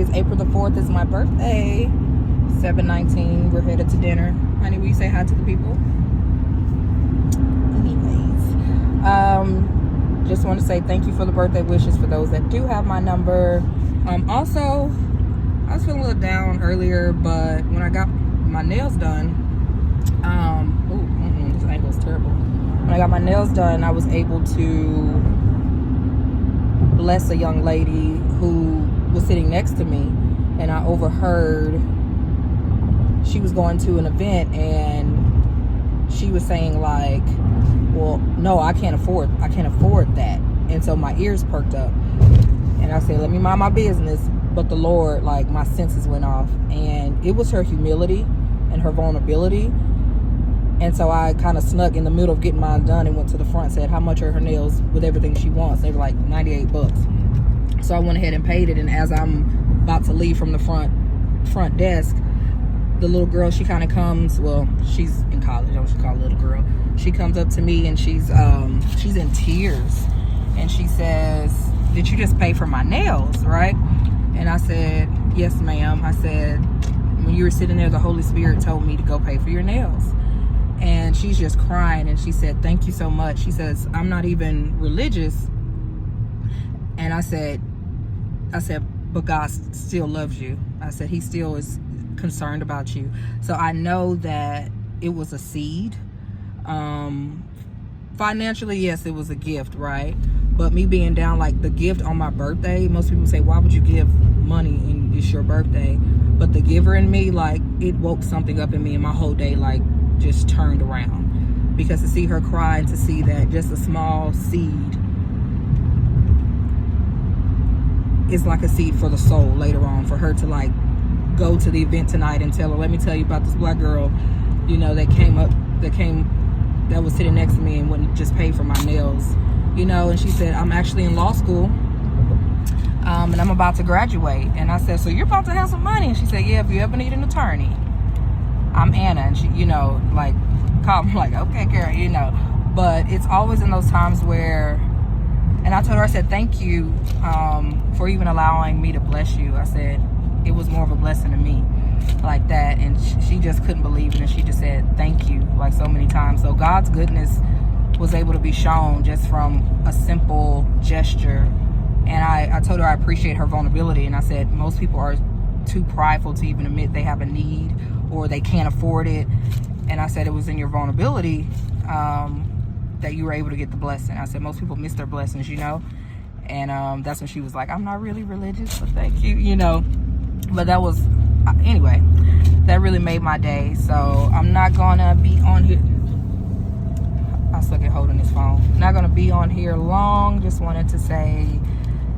is April the 4th. It's my birthday. 7/19. We're headed to dinner. Honey, will you say hi to the people? Anyways, just want to say thank you for the birthday wishes for those that do have my number. Also, I was feeling a little down earlier, but when I got my nails done, this angle is terrible. When I got my nails done, I was able to bless a young lady who was sitting next to me, and I overheard she was going to an event, and she was saying like, well, no, I can't afford that. And so my ears perked up, and I said, let me mind my business. But the Lord, like, my senses went off, and it was her humility and her vulnerability. And so I kind of snuck in the middle of getting mine done and went to the front, said how much are her nails with everything she wants. They were like $98. So I went ahead and paid it, and as I'm about to leave from the front desk, the little girl, she kind of comes, well, she's in college, I don't call her little girl. She comes up to me, and she's in tears, and she says, did you just pay for my nails, right? And I said, yes, ma'am. I said, when you were sitting there, the Holy Spirit told me to go pay for your nails. And she's just crying, and she said, thank you so much. She says, I'm not even religious. And I said, but God still loves you. I said, he still is concerned about you. So I know that it was a seed. Financially, yes, it was a gift, right? But me being down, like, the gift on my birthday, most people say, why would you give money and it's your birthday? But the giver in me, like, it woke something up in me, and my whole day, like, just turned around. Because to see her cry and to see that just a small seed is like a seed for the soul later on, for her to, like, go to the event tonight and tell her, let me tell you about this black girl, you know, that was sitting next to me and wouldn't just pay for my nails, you know. And she said, I'm actually in law school, and I'm about to graduate. And I said, so you're about to have some money? And she said, yeah, if you ever need an attorney, I'm Anna. And she, you know, like, called me like, okay, Kara, you know. But it's always in those times where, and I told her, I said, thank you for even allowing me to bless you. I said, it was more of a blessing to me, like that. And she just couldn't believe it, and she just said thank you like so many times. So God's goodness was able to be shown just from a simple gesture. And I told her I appreciate her vulnerability, and I said most people are too prideful to even admit they have a need or they can't afford it. And I said it was in your vulnerability that you were able to get the blessing. I said most people miss their blessings, you know. And that's when she was like, I'm not really religious, but thank you, you know. But that was, anyway, that really made my day. So I'm not gonna be on here. I suck at holding this phone. Not gonna be on here long. Just wanted to say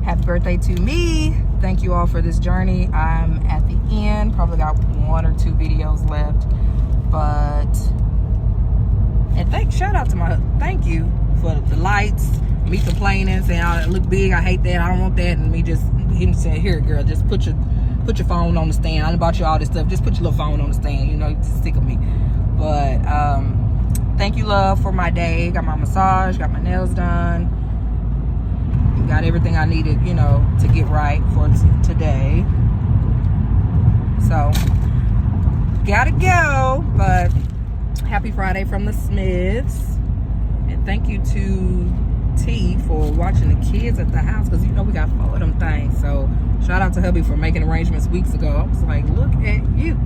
happy birthday to me. Thank you all for this journey. I'm at the end. Probably got 1 or 2 videos left. But, and shout out to thank you for the lights. Me complaining, saying, oh, it look big, I hate that, I don't want that. And me just saying, here, girl, just put your phone on the stand. I done bought you all this stuff. Just put your little phone on the stand, you know, just stick with me. But thank you, love, for my day. Got my massage, got my nails done, got everything I needed, you know, to get right for today. So gotta go. But happy Friday from the Smiths, and thank you to T for watching the kids at the house, because you know we got 4 of them things. So shout out to hubby for making arrangements weeks ago. I was like, look at you.